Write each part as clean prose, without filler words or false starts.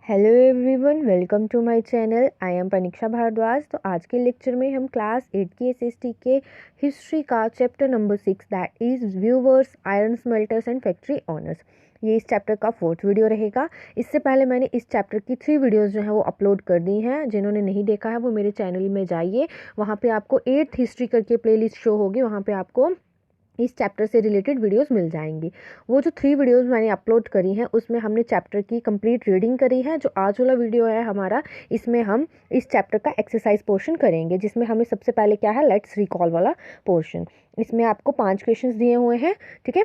Hello everyone, welcome to my channel. I am Paniksha Bhardwaj. तो आज के लेक्चर में हम क्लास 8 की एसएसटी के हिस्ट्री का chapter number 6 that is viewers, iron smelters and factory honours, ये इस चैप्टर का 4th वीडियो रहेगा। इससे पहले मैंने इस चैप्टर की 3 वीडियोस जो हैं वो अपलोड कर दी हैं। जिन्होंने नहीं देखा है वो मेरे चैनल में जाइए, वहाँ पे आपको 8th हिस्ट्री करके प्लेलिस्ट शो होगी, वहाँ पे आपको इस चैप्टर से रिलेटेड वीडियोस मिल जाएंगी। वो जो 3 वीडियोस मैंने अपलोड करी हैं उसमें हमने चैप्टर की कंप्लीट रीडिंग करी है। जो आज वाला वीडियो है हमारा, इसमें हम इस चैप्टर का एक्सरसाइज पोर्शन करेंगे, जिसमें हमें सबसे पहले क्या है, लेट्स रिकॉल वाला पोर्शन। इसमें आपको 5 क्वेश्चंस दिए हुए हैं, ठीक है।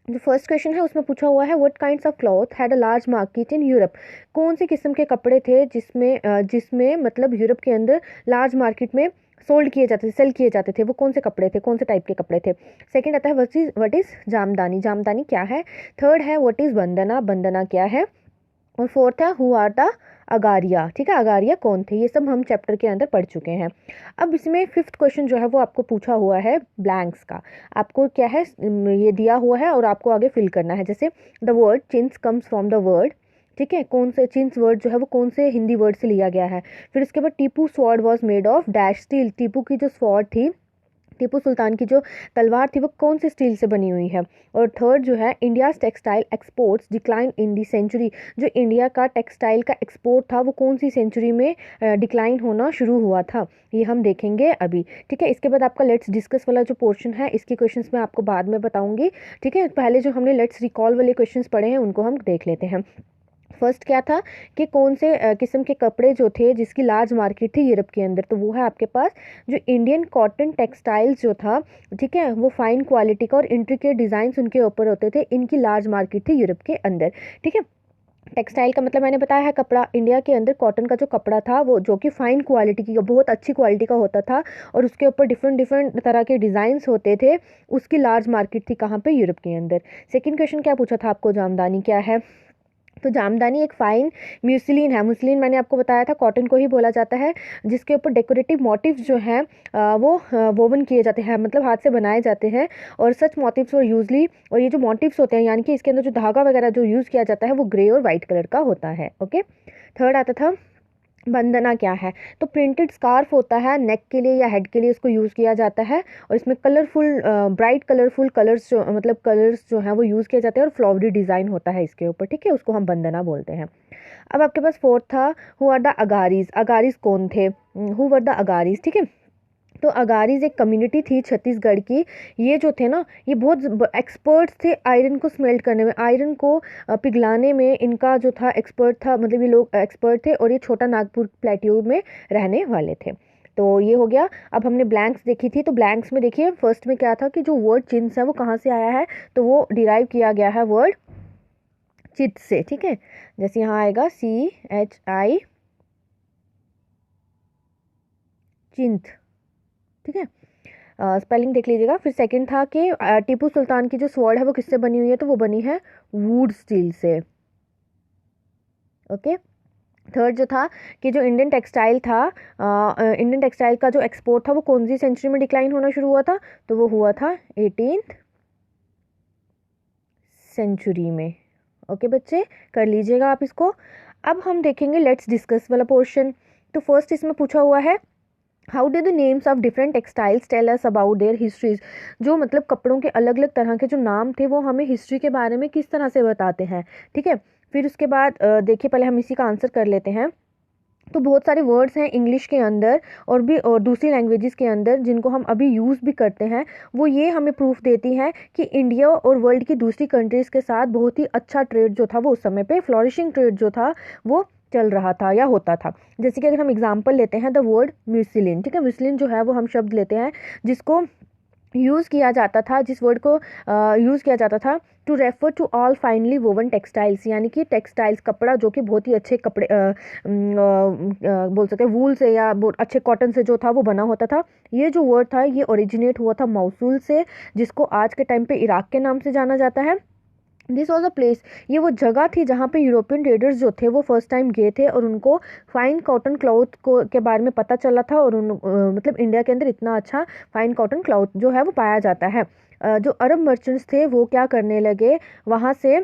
जो फर्स्ट क्वेश्चन है उसमें पूछा हुआ है, what kinds of cloth had a large market in Europe. कौन से किस्म के कपड़े थे जिसमें मतलब यूरोप के अंदर लार्ज मार्केट में सोल्ड किए जाते थे, सेल किए जाते थे। वो कौन से कपड़े थे, कौन से टाइप के कपड़े थे। सेकंड आता है व्हाट इज जामदानी, जामदानी क्या है। थर्ड है व्हाट इज बंदना, बंदना क्या है। और फोर्थ है हु आर द अगारिया, ठीक है, अगारिया कौन थे। ये सब हम चैप्टर के अंदर पढ़ चुके हैं। अब इसमें 5th क्वेश्चन जो है वो आपको पूछा हुआ है ब्लैंक्स का। आपको क्या है, ये दिया हुआ है और आपको आगे फिल करना है। जैसे the word chintz comes from the word, ठीक है, कौन से चिंस वर्ड जो है वो कौन से हिंदी वर्ड से लिया गया है। फिर उसके बाद Tipu sword was made of dash steel, Tipu की जो स्वॉर्ड थी, टीपू सुल्तान की जो तलवार थी वो कौन सी स्टील से बनी हुई है। और थर्ड जो है, India's textile exports decline in the century, जो इंडिया का टेक्सटाइल का एक्सपोर्ट था वो कौन सी सेंचुरी में डिक्लाइन होना शुरू हुआ था, ये हम देखेंगे अभी, ठीक है। इसके बाद आपका लेट्स डिस्कस वाला जो पोर्शन है, इसके क्वेश्चंस मैं आपको बाद में बताऊंगी, ठीक है। पहले जो हमने लेट्स रिकॉल वाले क्वेश्चंस पढ़े हैं उनको हम देख लेते हैं। फर्स्ट क्या था कि कौन से किस्म के कपड़े जो थे जिसकी लार्ज मार्केट थी यूरोप के अंदर, तो वो है आपके पास जो इंडियन कॉटन टेक्सटाइल्स जो था, ठीक है, वो फाइन क्वालिटी का और इंट्रिकेट डिज़ाइंस उनके ऊपर होते थे, इनकी लार्ज मार्केट थी यूरोप के अंदर, ठीक है। टेक्सटाइल का मतलब मैंने बताया है कपड़ा। इंडिया के अंदर कॉटन का जो कपड़ा था वो जो कि फाइन क्वालिटी की, बहुत अच्छी क्वालिटी का होता था और उसके ऊपर डिफरेंट डिफरेंट तरह के डिज़ाइंस होते थे, उसकी लार्ज मार्केट थी कहाँ पे, यूरोप के अंदर। सेकंड क्वेश्चन क्या पूछा था आपको, जामदानी क्या है। तो जामदानी एक फाइन म्यूसलिन है। म्यूसलिन मैंने आपको बताया था कॉटन को ही बोला जाता है, जिसके ऊपर डेकोरेटिव मोटिव्स जो हैं वो वोवन किए जाते हैं, मतलब हाथ से बनाए जाते हैं। और सच मोटिव्स और यूजली, और ये जो मोटिव्स होते हैं यानी कि इसके अंदर जो धागा वगैरह जो यूज़ किया जाता है वो ग्रे और वाइट कलर का होता है, ओके। थर्ड आता था बंदना क्या है। तो प्रिंटेड स्कार्फ होता है, नेक के लिए या हेड के लिए इसको यूज़ किया जाता है। और इसमें कलरफुल ब्राइट कलरफुल कलर्स जो मतलब कलर्स जो हैं वो यूज़ किए जाते हैं और फ्लावरी डिज़ाइन होता है इसके ऊपर, ठीक है, उसको हम बंदना बोलते हैं। अब आपके पास फोर्थ था हु आर द अगारीज, अगारीज कौन थे, हु वर द अगारीज, ठीक है। तो अगारीज एक कम्युनिटी थी छत्तीसगढ़ की। ये जो थे ना, ये बहुत एक्सपर्ट्स थे आयरन को स्मेल्ट करने में, आयरन को पिघलाने में इनका जो था एक्सपर्ट था, मतलब ये लोग एक्सपर्ट थे और ये छोटा नागपुर प्लेट्यू में रहने वाले थे। तो ये हो गया। अब हमने ब्लैंक्स देखी थी, तो ब्लैंक्स में देखिए फर्स्ट में क्या था कि जो वर्ड चिन्स है वो कहाँ से आया है, तो वो डिराइव किया गया है वर्ड चित से, ठीक है। जैसे यहाँ आएगा CHI, चिंत, ठीक है। स्पेलिंग देख लीजिएगा। फिर सेकंड था कि टीपू सुल्तान की जो स्वॉर्ड है वो किससे बनी हुई है, तो वो बनी है वुड स्टील से, ओके। थर्ड जो था कि जो इंडियन टेक्सटाइल था, इंडियन टेक्सटाइल का जो एक्सपोर्ट था वो कौन सी सेंचुरी में डिक्लाइन होना शुरू हुआ था, तो वो हुआ था 18th सेंचुरी में, ओके बच्चे, कर लीजिएगा आप इसको। अब हम देखेंगे लेट्स डिस्कस वाला पोर्शन। तो फर्स्ट इसमें पूछा हुआ है, how do the names of different textiles tell us about their histories. जो मतलब कपड़ों के अलग अलग तरह के जो नाम थे वो हमें हिस्ट्री के बारे में किस तरह से बताते हैं, ठीक है। फिर उसके बाद देखिए पहले हम इसी का आंसर कर लेते हैं। तो बहुत सारे वर्ड्स हैं इंग्लिश के अंदर और दूसरी लैंग्वेजेस के अंदर जिनको हम अभी यूज़ भी करते हैं, वो ये हमें प्रूफ देती हैं कि इंडिया और वर्ल्ड की दूसरी कंट्रीज़ के साथ बहुत ही अच्छा ट्रेड जो था वो उस समय पे फ्लोरिशिंग ट्रेड जो था वो चल रहा था या होता था। जैसे कि अगर हम एग्जांपल लेते हैं द वर्ड म्यूसिलिन, ठीक है, म्यूसिलिन जो है वो हम शब्द लेते हैं जिसको यूज़ किया जाता था, जिस वर्ड को यूज़ किया जाता था to refer to all finally woven textiles, यानी कि टेक्सटाइल्स कपड़ा जो कि बहुत ही अच्छे कपड़े बोल सकते हैं वूल से या बहुत अच्छे कॉटन से जो था वो बना होता था। ये जो वर्ड था ये ओरिजिनेट हुआ था मौसूल से, जिसको आज के टाइम पे इराक के नाम से जाना जाता है। दिस वॉज अ प्लेस, ये वो जगह थी जहाँ पे यूरोपियन ट्रेडर्स जो थे वो फर्स्ट टाइम गए थे और उनको फाइन कॉटन क्लॉथ को के बारे में पता चला था। और मतलब इंडिया के अंदर इतना अच्छा फाइन कॉटन क्लॉथ जो है वो पाया जाता है। जो अरब मर्चेंट्स थे वो क्या करने लगे, वहाँ से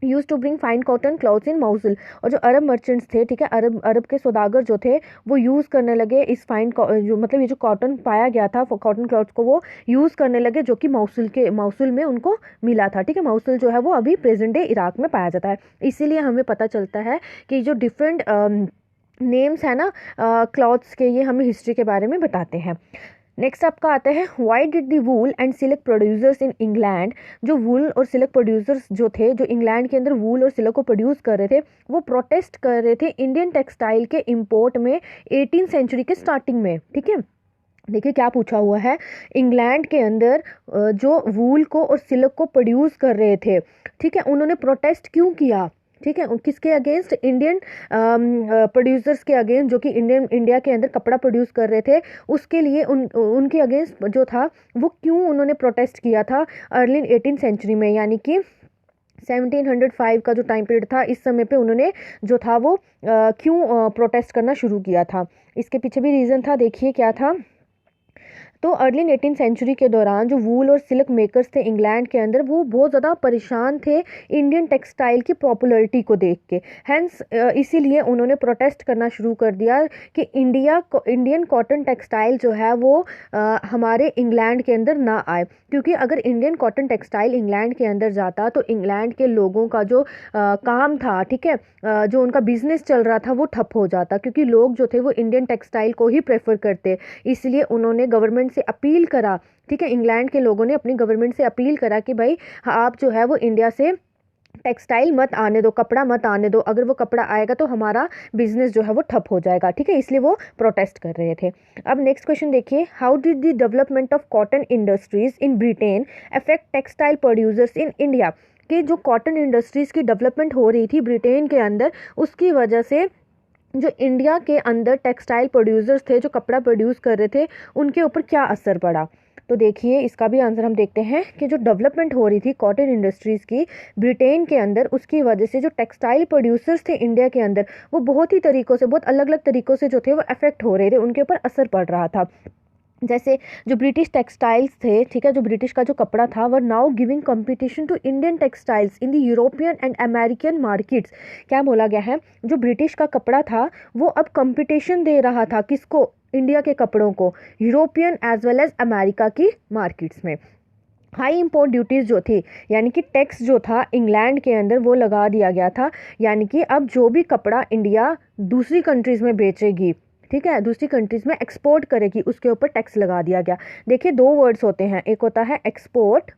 use to bring fine cotton cloths in Mosul. और जो अरब मर्चेंट्स थे, ठीक है, अरब अरब के सौदागर जो थे वो यूज़ करने लगे इस फाइन जो मतलब ये जो कॉटन पाया गया था कॉटन क्लॉथ्स को वो यूज़ करने लगे, जो कि मौसुल में उनको मिला था। ठीक है, मौसुल जो है वो अभी प्रेजेंट डे इराक में पाया जाता है। इसीलिए हमें पता चलता है कि जो डिफरेंट नेम्स है ना क्लॉथ्स के, ये हमें हिस्ट्री के बारे में बताते हैं। नेक्स्ट आपका आता है why did the wool and silk producers in England. जो वूल और सिल्क प्रोड्यूसर्स जो थे, जो इंग्लैंड के अंदर वूल और सिल्क को प्रोड्यूस कर रहे थे, वो प्रोटेस्ट कर रहे थे इंडियन टेक्सटाइल के इंपोर्ट में 18वीं सेंचुरी के स्टार्टिंग में। ठीक है, देखिए क्या पूछा हुआ है, इंग्लैंड के अंदर जो वूल को और सिल्क को प्रोड्यूस कर रहे थे, ठीक है, उन्होंने प्रोटेस्ट क्यों किया। ठीक है, किसके अगेंस्ट, इंडियन प्रोड्यूसर्स के अगेंस्ट, जो कि इंडिया के अंदर कपड़ा प्रोड्यूस कर रहे थे, उसके लिए उनके अगेंस्ट जो था वो क्यों उन्होंने प्रोटेस्ट किया था अर्ली 18वीं सेंचुरी में, यानी कि 1705 का जो टाइम पीरियड था, इस समय पे उन्होंने जो था वो क्यों प्रोटेस्ट करना शुरू किया था। इसके पीछे भी रीज़न था, देखिए क्या था। तो अर्ली 18वीं सेंचुरी के दौरान जो वूल और सिल्क मेकर्स थे इंग्लैंड के अंदर, वो बहुत ज़्यादा परेशान थे इंडियन टेक्सटाइल की पॉपुलैरिटी को देख के। हैंस इसीलिए उन्होंने प्रोटेस्ट करना शुरू कर दिया कि इंडियन कॉटन टेक्सटाइल जो है वो हमारे इंग्लैंड के अंदर ना आए, क्योंकि अगर इंडियन कॉटन टेक्सटाइल इंग्लैंड के अंदर जाता तो इंग्लैंड के लोगों का जो काम था, ठीक है, जो उनका बिजनेस चल रहा था वो ठप हो जाता, क्योंकि लोग जो थे वो इंडियन टेक्सटाइल को ही प्रेफर करते। इसलिए उन्होंने गवर्नमेंट से अपील करा, ठीक है, इंग्लैंड के लोगों ने अपनी गवर्नमेंट से अपील करा कि भाई आप जो है वो इंडिया से टेक्सटाइल मत आने दो, कपड़ा मत आने दो, अगर वो कपड़ा आएगा तो हमारा बिजनेस जो है वो ठप हो जाएगा। ठीक है, इसलिए वो प्रोटेस्ट कर रहे थे। अब नेक्स्ट क्वेश्चन देखिए, how did the development of cotton industries in Britain affect textile producers in India. कि जो कॉटन इंडस्ट्रीज की डेवलपमेंट हो रही थी ब्रिटेन के अंदर, उसकी वजह से जो इंडिया के अंदर टेक्सटाइल प्रोड्यूसर्स थे, जो कपड़ा प्रोड्यूस कर रहे थे, उनके ऊपर क्या असर पड़ा। तो देखिए इसका भी आंसर हम देखते हैं कि जो डेवलपमेंट हो रही थी कॉटन इंडस्ट्रीज़ की ब्रिटेन के अंदर, उसकी वजह से जो टेक्सटाइल प्रोड्यूसर्स थे इंडिया के अंदर, वो बहुत ही तरीक़ों से, बहुत अलग अलग तरीक़ों से जो थे वो अफेक्ट हो रहे थे, उनके ऊपर असर पड़ रहा था। जैसे जो ब्रिटिश टेक्सटाइल्स थे, ठीक है, जो ब्रिटिश का जो कपड़ा था, वो now giving competition to Indian textiles in the European and American markets. क्या बोला गया है, जो ब्रिटिश का कपड़ा था वो अब कंपटीशन दे रहा था किसको, इंडिया के कपड़ों को, European as well as America की मार्केट्स में। हाई इम्पोर्ट ड्यूटीज़ जो थी, यानी कि टैक्स जो था इंग्लैंड के अंदर वो लगा दिया गया था, यानी कि अब जो भी कपड़ा इंडिया दूसरी कंट्रीज़ में बेचेगी, ठीक है, दूसरी कंट्रीज़ में एक्सपोर्ट करेगी, उसके ऊपर टैक्स लगा दिया गया। देखिए दो वर्ड्स होते हैं, एक होता है एक्सपोर्ट,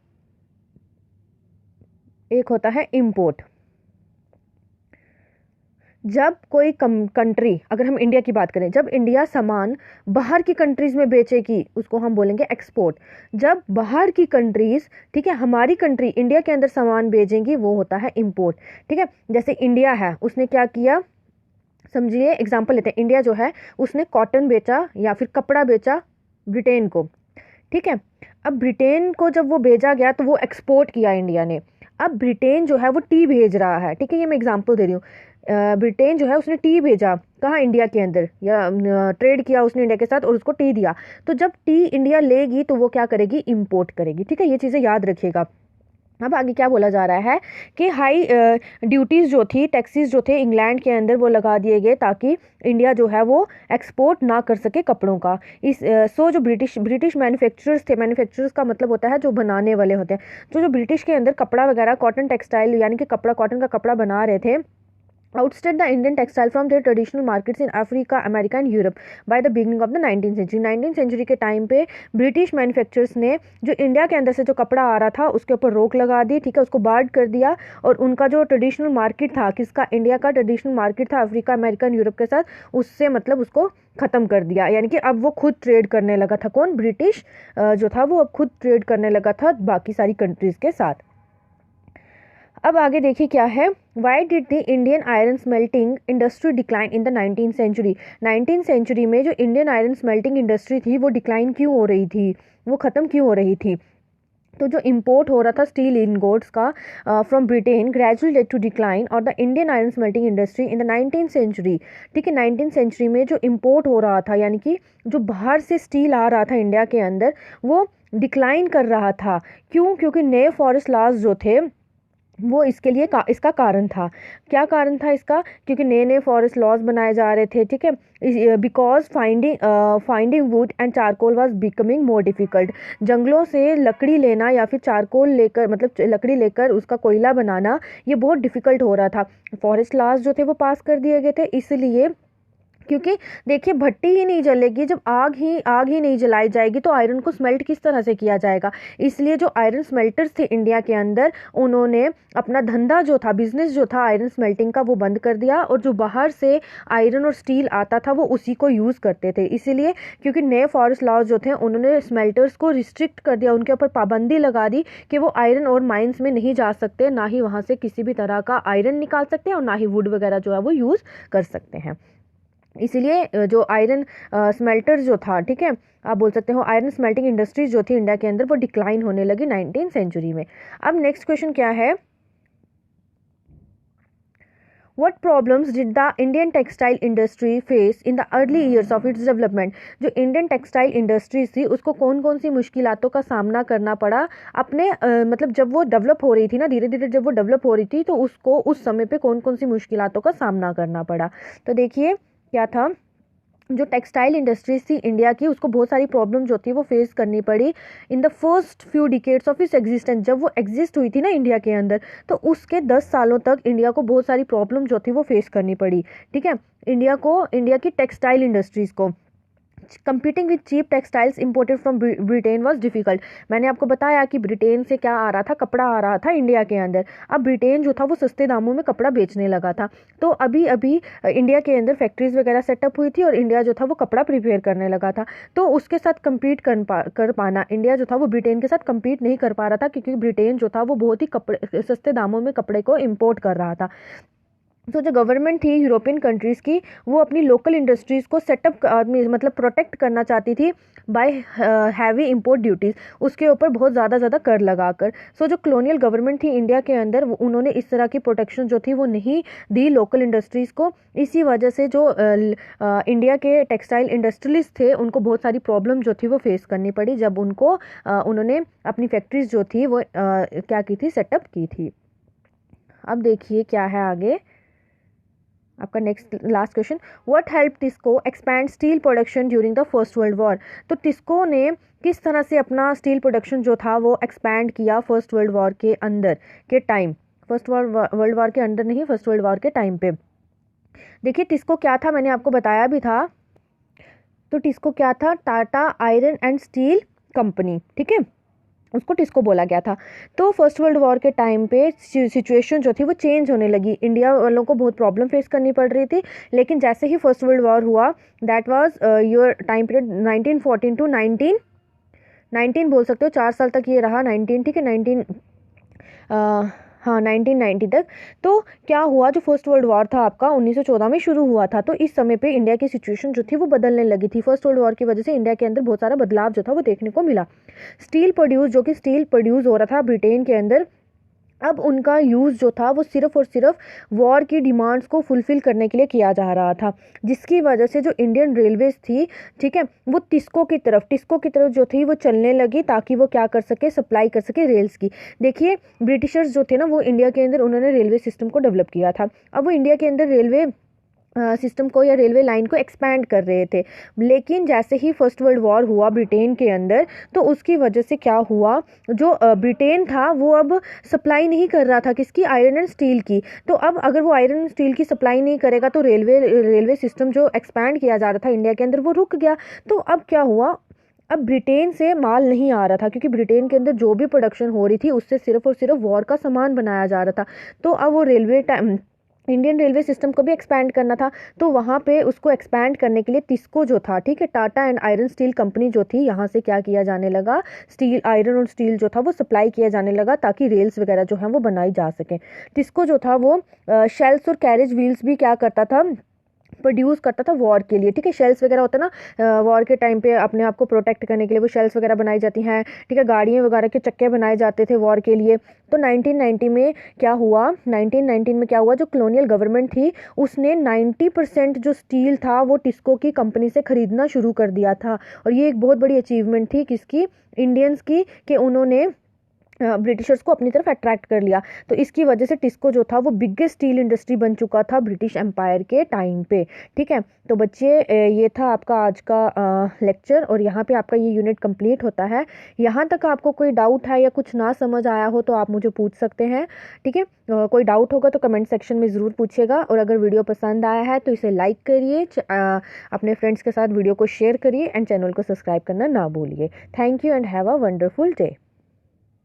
एक होता है इम्पोर्ट। जब कोई कंट्री, अगर हम इंडिया की बात करें, जब इंडिया सामान बाहर की कंट्रीज़ में बेचेगी उसको हम बोलेंगे एक्सपोर्ट। जब बाहर की कंट्रीज़, ठीक है, हमारी कंट्री इंडिया के अंदर सामान भेजेंगी वो होता है इम्पोर्ट। ठीक है, जैसे इंडिया है, उसने क्या किया, समझिए एग्जांपल लेते हैं, इंडिया जो है उसने कॉटन बेचा या फिर कपड़ा बेचा ब्रिटेन को, ठीक है। अब ब्रिटेन को जब वो भेजा गया तो वो एक्सपोर्ट किया इंडिया ने। अब ब्रिटेन जो है वो टी भेज रहा है, ठीक है, ये मैं एग्जांपल दे रही हूँ। ब्रिटेन जो है उसने टी भेजा कहाँ, इंडिया के अंदर, या ट्रेड किया उसने इंडिया के साथ और उसको टी दिया। तो जब टी इंडिया लेगी तो वो क्या करेगी, इंपोर्ट करेगी। ठीक है, ये चीज़ें याद रखिएगा। अब आगे क्या बोला जा रहा है कि हाई ड्यूटीज़ जो थी, टैक्सेस जो थे इंग्लैंड के अंदर वो लगा दिए गए ताकि इंडिया जो है वो एक्सपोर्ट ना कर सके कपड़ों का। सो जो ब्रिटिश मैन्युफैक्चरर्स थे, मैन्युफैक्चरर्स का मतलब होता है जो बनाने वाले होते हैं, तो जो ब्रिटिश के अंदर कपड़ा वगैरह, कॉटन टेक्सटाइल यानी कि कपड़ा, कॉटन का कपड़ा बना रहे थे, outstood the Indian textile from their traditional markets in Africa, America and Europe by the beginning of the 19th century। 19th century के टाइम पे ब्रिटिश मैन्युफैक्चरर्स ने जो इंडिया के अंदर से जो कपड़ा आ रहा था उसके ऊपर रोक लगा दी, ठीक है, उसको बार्ड कर दिया, और उनका जो ट्रेडिशनल मार्केट था, किसका, इंडिया का ट्रेडिशनल मार्केट था अफ्रीका, अमेरिका एंड यूरोप के साथ, उससे मतलब उसको ख़त्म कर दिया। यानी कि अब वो खुद ट्रेड करने लगा था, कौन, ब्रिटिश जो था वो अब खुद ट्रेड करने लगा था बाकी सारी कंट्रीज़ के साथ। अब आगे देखिए क्या है, why did the Indian iron smelting industry decline in the 19th century. 19th century में जो इंडियन आयरन स्मेल्टिंग इंडस्ट्री थी वो डिक्लाइन क्यों हो रही थी, वो ख़त्म क्यों हो रही थी। तो जो इंपोर्ट हो रहा था स्टील इनगोट्स का from Britain gradually led to decline और the Indian iron smelting industry in the 19th century. ठीक है, 19th सेंचुरी में जो इंपोर्ट हो रहा था, यानी कि जो बाहर से स्टील आ रहा था इंडिया के अंदर, वो डिक्लाइन कर रहा था। क्यों, क्योंकि नए फॉरेस्ट लॉज जो थे वो इसके लिए इसका कारण था। क्या कारण था इसका? क्योंकि नए नए फॉरेस्ट लॉज बनाए जा रहे थे, ठीक है, because finding would and charcoal was becoming more difficult. जंगलों से लकड़ी लेना या फिर चारकोल लेकर, मतलब लकड़ी लेकर उसका कोयला बनाना, ये बहुत डिफिकल्ट हो रहा था। फॉरेस्ट लॉज जो थे वो पास कर दिए गए थे, इसलिए क्योंकि देखिए भट्टी ही नहीं जलेगी, जब आग ही नहीं जलाई जाएगी तो आयरन को स्मेल्ट किस तरह से किया जाएगा। इसलिए जो आयरन स्मेल्टर्स थे इंडिया के अंदर, उन्होंने अपना धंधा जो था, बिजनेस जो था आयरन स्मेल्टिंग का, वो बंद कर दिया, और जो बाहर से आयरन और स्टील आता था वो उसी को यूज़ करते थे। इसीलिए क्योंकि नए फॉरेस्ट लॉज जो थे उन्होंने स्मेल्टर्स को रिस्ट्रिक्ट कर दिया, उनके ऊपर पाबंदी लगा दी कि वो आयरन और माइंस में नहीं जा सकते, ना ही वहाँ से किसी भी तरह का आयरन निकाल सकते हैं, और ना ही वुड वगैरह जो है वो यूज़ कर सकते हैं। इसीलिए जो आयरन स्मेल्टर जो था, ठीक है, आप बोल सकते हो आयरन स्मेल्टिंग इंडस्ट्रीज जो थी इंडिया के अंदर, वो डिक्लाइन होने लगी 19th सेंचुरी में। अब नेक्स्ट क्वेश्चन क्या है? What problems did the Indian textile industry face in the early years of its development? जो इंडियन टेक्सटाइल इंडस्ट्रीज थी उसको कौन कौन सी मुश्किलातों का सामना करना पड़ा अपने मतलब जब वो डेवलप हो रही थी ना, धीरे धीरे जब वो डेवलप हो रही थी, तो उसको उस समय पे कौन कौन सी मुश्किलातों का सामना करना पड़ा। तो देखिए क्या था, जो टेक्सटाइल इंडस्ट्रीज थी इंडिया की, उसको बहुत सारी प्रॉब्लम जो थी वो फेस करनी पड़ी in the first few decades of its existence. जब वो एग्जिस्ट हुई थी ना इंडिया के अंदर, तो उसके 10 सालों तक इंडिया को बहुत सारी प्रॉब्लम जो थी वो फेस करनी पड़ी, ठीक है, इंडिया की टेक्सटाइल इंडस्ट्रीज़ को। Competing with cheap textiles imported from Britain was difficult. मैंने आपको बताया कि ब्रिटेन से क्या आ रहा था, कपड़ा आ रहा था इंडिया के अंदर। अब ब्रिटेन जो था वो सस्ते दामों में कपड़ा बेचने लगा था, तो अभी अभी इंडिया के अंदर फैक्ट्रीज वगैरह सेटअप हुई थी और इंडिया जो था वो कपड़ा प्रिपेयर करने लगा था। तो उसके साथ कम्पीट कर पाना, इंडिया जो था वो ब्रिटेन के साथ कम्पीट नहीं कर पा रहा था, क्योंकि ब्रिटेन जो था वो बहुत ही कपड़े सस्ते दामों में कपड़े को इम्पोर्ट कर रहा था। तो जो गवर्नमेंट थी यूरोपियन कंट्रीज़ की, वो अपनी लोकल इंडस्ट्रीज़ को सेटअप मतलब प्रोटेक्ट करना चाहती थी बाय हैवी इंपोर्ट ड्यूटीज़, उसके ऊपर बहुत ज़्यादा कर लगाकर। सो जो कॉलोनियल गवर्नमेंट थी इंडिया के अंदर, उन्होंने इस तरह की प्रोटेक्शन जो थी वो नहीं दी लोकल इंडस्ट्रीज़ को। इसी वजह से जो इंडिया के टेक्सटाइल इंडस्ट्रियलिस्ट थे उनको बहुत सारी प्रॉब्लम जो थी वो फेस करनी पड़ी, जब उनको उन्होंने अपनी फैक्ट्रीज जो थी वो क्या की थी, सेटअप की थी। अब देखिए क्या है आगे आपका next last question, what help TISCO expand steel production during the first world war? तो टिस्को ने किस तरह से अपना स्टील प्रोडक्शन जो था वो एक्सपैंड किया फर्स्ट वर्ल्ड वॉर के अंदर के टाइम, फर्स्ट वर्ल्ड वॉर के अंदर नहीं, फर्स्ट वर्ल्ड वॉर के टाइम पे। देखिए टिस्को क्या था, मैंने आपको बताया भी था। तो टिस्को क्या था? Tata iron and steel company, ठीक है, उसको टिस्को बोला गया था। तो फर्स्ट वर्ल्ड वॉर के टाइम पे सिचुएशन जो थी वो चेंज होने लगी, इंडिया वालों को बहुत प्रॉब्लम फेस करनी पड़ रही थी। लेकिन जैसे ही फर्स्ट वर्ल्ड वॉर हुआ, that was your time period 1914 to 19 बोल सकते हो, 4 साल तक ये रहा, 19, ठीक है, 19 हाँ 1990 तक। तो क्या हुआ, जो फर्स्ट वर्ल्ड वॉर था आपका 1914 में शुरू हुआ था, तो इस समय पे इंडिया की सिचुएशन जो थी वो बदलने लगी थी। फर्स्ट वर्ल्ड वॉर की वजह से इंडिया के अंदर बहुत सारा बदलाव जो था वो देखने को मिला। स्टील प्रोड्यूस हो रहा था ब्रिटेन के अंदर, अब उनका यूज़ जो था वो सिर्फ और सिर्फ वॉर की डिमांड्स को फुलफ़िल करने के लिए किया जा रहा था, जिसकी वजह से जो इंडियन रेलवेज़ थी, ठीक है, वो टिस्को की तरफ जो थी वो चलने लगी, ताकि वो क्या कर सके, सप्लाई कर सके रेल्स की। देखिए ब्रिटिशर्स जो थे ना, वो इंडिया के अंदर उन्होंने रेलवे सिस्टम को डेवलप किया था। अब वो इंडिया के अंदर रेलवे सिस्टम को या रेलवे लाइन को एक्सपैंड कर रहे थे। लेकिन जैसे ही फर्स्ट वर्ल्ड वॉर हुआ ब्रिटेन के अंदर, तो उसकी वजह से क्या हुआ, जो ब्रिटेन था वो अब सप्लाई नहीं कर रहा था किसकी, आयरन एंड स्टील की। तो अब अगर वो आयरन एंड स्टील की सप्लाई नहीं करेगा तो रेलवे सिस्टम जो एक्सपैंड किया जा रहा था इंडिया के अंदर वो रुक गया। तो अब क्या हुआ, अब ब्रिटेन से माल नहीं आ रहा था, क्योंकि ब्रिटेन के अंदर जो भी प्रोडक्शन हो रही थी उससे सिर्फ और सिर्फ वॉर का सामान बनाया जा रहा था। तो अब वो इंडियन रेलवे सिस्टम को भी एक्सपैंड करना था, तो वहाँ पे उसको एक्सपैंड करने के लिए टिस्को जो था, ठीक है, Tata and iron steel company जो थी, यहाँ से क्या किया जाने लगा, स्टील, आयरन और स्टील जो था वो सप्लाई किया जाने लगा, ताकि रेल्स वगैरह जो हैं वो बनाई जा सकें। टिस्को जो था वो शेल्स और कैरेज व्हील्स भी क्या करता था, प्रोड्यूस करता था वॉर के लिए, ठीक है। शेल्स वगैरह होता है ना, वॉर के टाइम पे अपने आप को प्रोटेक्ट करने के लिए वो शेल्स वगैरह बनाई जाती हैं, ठीक है, गाड़ियाँ वगैरह के चक्के बनाए जाते थे वॉर के लिए। तो 1990 में क्या हुआ, 1919 में क्या हुआ, जो कॉलोनियल गवर्नमेंट थी उसने 90% जो स्टील था वो टिस्को की कंपनी से ख़रीदना शुरू कर दिया था। और ये एक बहुत बड़ी अचीवमेंट थी किसकी, इंडियंस की, कि उन्होंने ब्रिटिशर्स को अपनी तरफ अट्रैक्ट कर लिया। तो इसकी वजह से टिस्को जो था वो बिगेस्ट स्टील इंडस्ट्री बन चुका था ब्रिटिश एम्पायर के टाइम पे। ठीक है, तो बच्चे ये था आपका आज का लेक्चर, और यहाँ पे आपका ये यूनिट कंप्लीट होता है। यहाँ तक आपको कोई डाउट है या कुछ ना समझ आया हो तो आप मुझे पूछ सकते हैं। ठीक है, कोई डाउट होगा तो कमेंट सेक्शन में ज़रूर पूछिएगा, और अगर वीडियो पसंद आया है तो इसे लाइक करिए, अपने फ्रेंड्स के साथ वीडियो को शेयर करिए, एंड चैनल को सब्सक्राइब करना ना भूलिए। Thank you and have a wonderful day.